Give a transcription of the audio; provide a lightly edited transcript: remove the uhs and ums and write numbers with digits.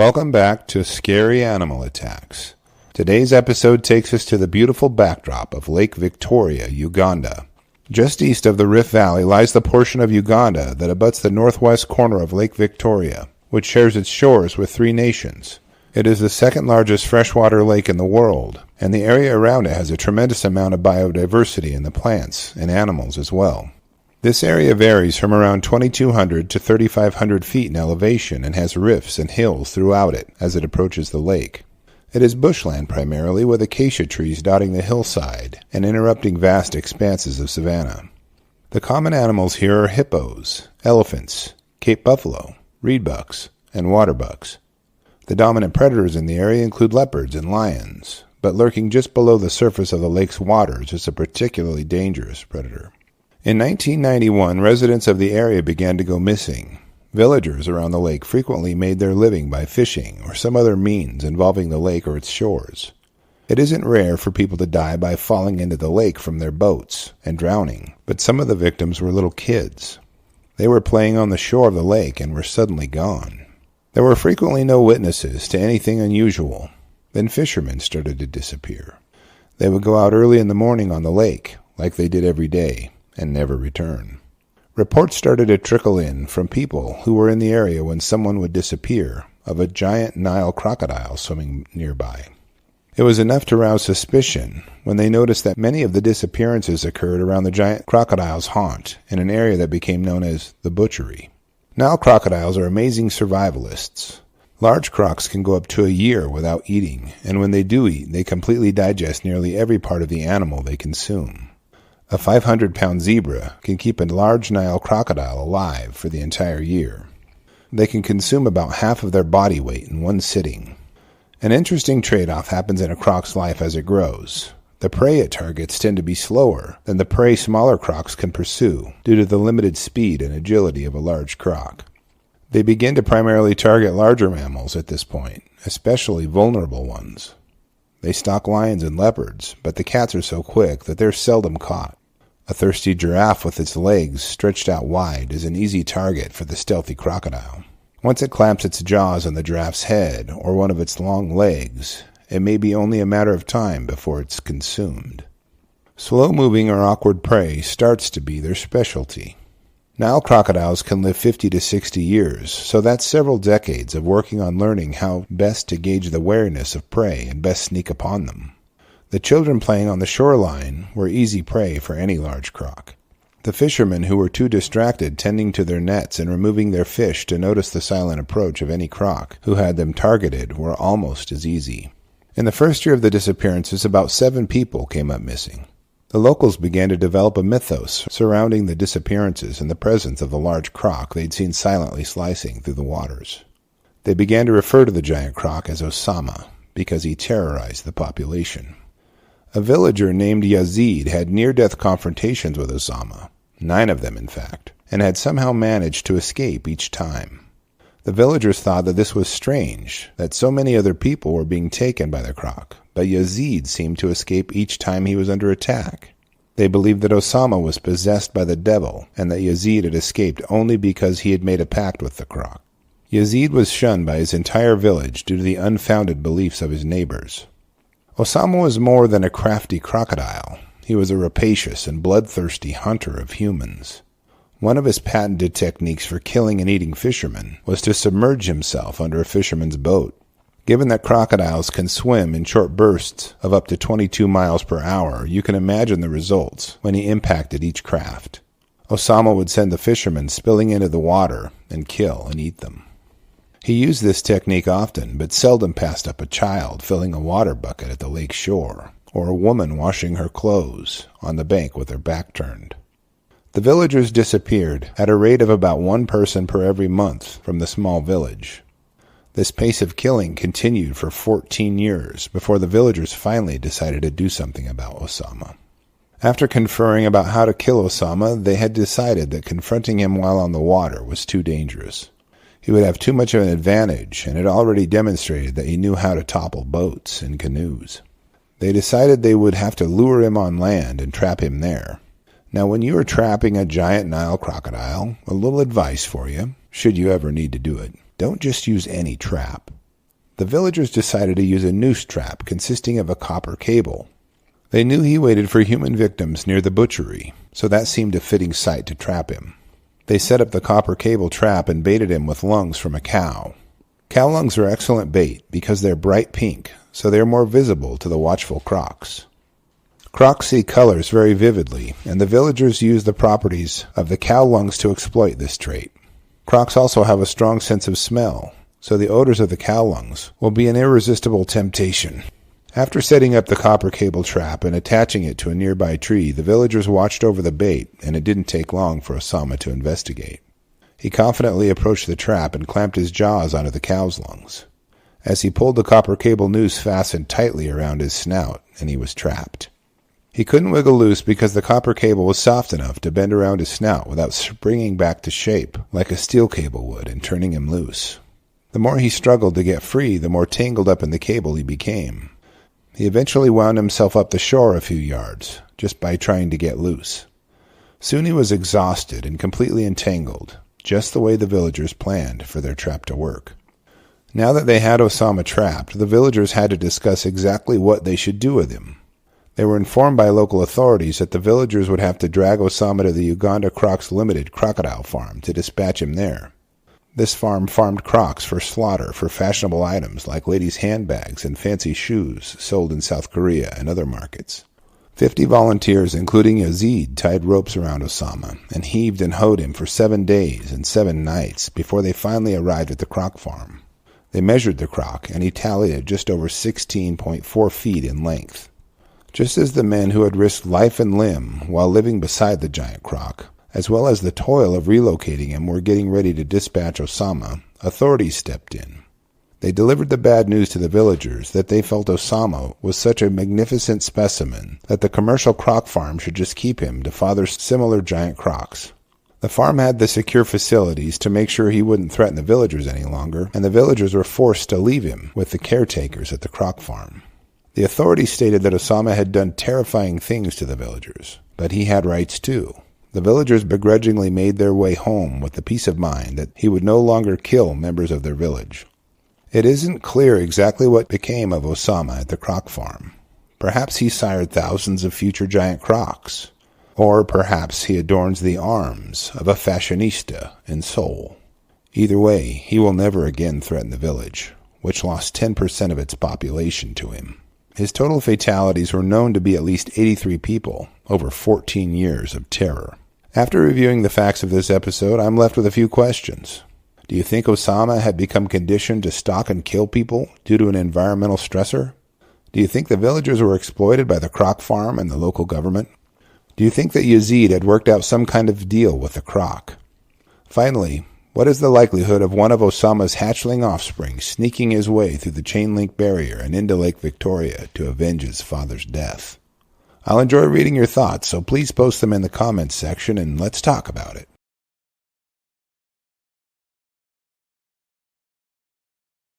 Welcome back to Scary Animal Attacks. Today's episode takes us to the beautiful backdrop of Lake Victoria, Uganda. Just east of the Rift Valley lies the portion of Uganda that abuts the northwest corner of Lake Victoria, which shares its shores with three nations. It is the second largest freshwater lake in the world, and the area around it has a tremendous amount of biodiversity in the plants and animals as well. This area varies from around 2,200 to 3,500 feet in elevation and has rifts and hills throughout it as it approaches the lake. It is bushland primarily, with acacia trees dotting the hillside and interrupting vast expanses of savannah. The common animals here are hippos, elephants, Cape buffalo, reedbucks, and waterbucks. The dominant predators in the area include leopards and lions, but lurking just below the surface of the lake's waters is a particularly dangerous predator. In 1991, residents of the area began to go missing. Villagers around the lake frequently made their living by fishing or some other means involving the lake or its shores. It isn't rare for people to die by falling into the lake from their boats and drowning, but some of the victims were little kids. They were playing on the shore of the lake and were suddenly gone. There were frequently no witnesses to anything unusual. Then fishermen started to disappear. They would go out early in the morning on the lake, like they did every day, and never return. Reports started to trickle in from people who were in the area when someone would disappear of a giant Nile crocodile swimming nearby. It was enough to rouse suspicion when they noticed that many of the disappearances occurred around the giant crocodile's haunt in an area that became known as the butchery. Nile crocodiles are amazing survivalists. Large crocs can go up to a year without eating, and when they do eat, they completely digest nearly every part of the animal they consume. A 500-pound zebra can keep a large Nile crocodile alive for the entire year. They can consume about half of their body weight in one sitting. An interesting trade-off happens in a croc's life as it grows. The prey it targets tend to be slower than the prey smaller crocs can pursue due to the limited speed and agility of a large croc. They begin to primarily target larger mammals at this point, especially vulnerable ones. They stalk lions and leopards, but the cats are so quick that they're seldom caught. A thirsty giraffe with its legs stretched out wide is an easy target for the stealthy crocodile. Once it clamps its jaws on the giraffe's head or one of its long legs, it may be only a matter of time before it's consumed. Slow-moving or awkward prey starts to be their specialty. Nile crocodiles can live 50 to 60 years, so that's several decades of working on learning how best to gauge the wariness of prey and best sneak upon them. The children playing on the shoreline were easy prey for any large croc. The fishermen who were too distracted tending to their nets and removing their fish to notice the silent approach of any croc who had them targeted were almost as easy. In the first year of the disappearances, about 7 people came up missing. The locals began to develop a mythos surrounding the disappearances and the presence of the large croc they'd seen silently slicing through the waters. They began to refer to the giant croc as Osama because he terrorized the population. A villager named Yazid had near-death confrontations with Osama, 9 of them in fact, and had somehow managed to escape each time. The villagers thought that this was strange, that so many other people were being taken by the croc, but Yazid seemed to escape each time he was under attack. They believed that Osama was possessed by the devil, and that Yazid had escaped only because he had made a pact with the croc. Yazid was shunned by his entire village due to the unfounded beliefs of his neighbors. Osama was more than a crafty crocodile. He was a rapacious and bloodthirsty hunter of humans. One of his patented techniques for killing and eating fishermen was to submerge himself under a fisherman's boat. Given that crocodiles can swim in short bursts of up to 22 miles per hour, you can imagine the results when he impacted each craft. Osama would send the fishermen spilling into the water and kill and eat them. He used this technique often, but seldom passed up a child filling a water bucket at the lake shore, or a woman washing her clothes on the bank with her back turned. The villagers disappeared at a rate of about 1 person per every month from the small village. This pace of killing continued for 14 years before the villagers finally decided to do something about Osama. After conferring about how to kill Osama, they had decided that confronting him while on the water was too dangerous. He would have too much of an advantage and had already demonstrated that he knew how to topple boats and canoes. They decided they would have to lure him on land and trap him there. Now, when you are trapping a giant Nile crocodile, a little advice for you, should you ever need to do it. Don't just use any trap. the villagers decided to use a noose trap consisting of a copper cable. They knew he waited for human victims near the butchery, so that seemed a fitting site to trap him. They set up the copper cable trap and baited him with lungs from a cow. Cow lungs are excellent bait because they're bright pink, so they're more visible to the watchful crocs. Crocs see colors very vividly, and the villagers use the properties of the cow lungs to exploit this trait. Crocs also have a strong sense of smell, so the odors of the cow lungs will be an irresistible temptation. After setting up the copper cable trap and attaching it to a nearby tree, the villagers watched over the bait, and it didn't take long for Osama to investigate. He confidently approached the trap and clamped his jaws onto the cow's lungs. As he pulled, the copper cable noose fastened tightly around his snout, and he was trapped. He couldn't wiggle loose because the copper cable was soft enough to bend around his snout without springing back to shape like a steel cable would and turning him loose. The more he struggled to get free, the more tangled up in the cable he became. He eventually wound himself up the shore a few yards, just by trying to get loose. Soon he was exhausted and completely entangled, just the way the villagers planned for their trap to work. Now that they had Osama trapped, the villagers had to discuss exactly what they should do with him. They were informed by local authorities that the villagers would have to drag Osama to the Uganda Crocs Limited crocodile farm to dispatch him there. This farm farmed crocs for slaughter for fashionable items like ladies' handbags and fancy shoes sold in South Korea and other markets. 50 volunteers, including Yazid, tied ropes around Osama and heaved and hoed him for 7 days and 7 nights before they finally arrived at the croc farm. They measured the croc, and he tallied at just over 16.4 feet in length. Just as the men who had risked life and limb while living beside the giant croc, as well as the toil of relocating him, were getting ready to dispatch Osama, authorities stepped in. They delivered the bad news to the villagers that they felt Osama was such a magnificent specimen that the commercial croc farm should just keep him to father similar giant crocs. The farm had the secure facilities to make sure he wouldn't threaten the villagers any longer, and the villagers were forced to leave him with the caretakers at the croc farm. The authorities stated that Osama had done terrifying things to the villagers, but he had rights too. The villagers begrudgingly made their way home with the peace of mind that he would no longer kill members of their village. It isn't clear exactly what became of Osama at the croc farm. Perhaps he sired thousands of future giant crocs, or perhaps he adorns the arms of a fashionista in Seoul. Either way, he will never again threaten the village, which lost 10% of its population to him. His total fatalities were known to be at least 83 people over 14 years of terror. After reviewing the facts of this episode, I'm left with a few questions. Do you think Osama had become conditioned to stalk and kill people due to an environmental stressor? Do you think the villagers were exploited by the croc farm and the local government? Do you think that Yazid had worked out some kind of deal with the croc? Finally, what is the likelihood of one of Osama's hatchling offspring sneaking his way through the chain-link barrier and into Lake Victoria to avenge his father's death? I'll enjoy reading your thoughts, so please post them in the comments section and let's talk about it.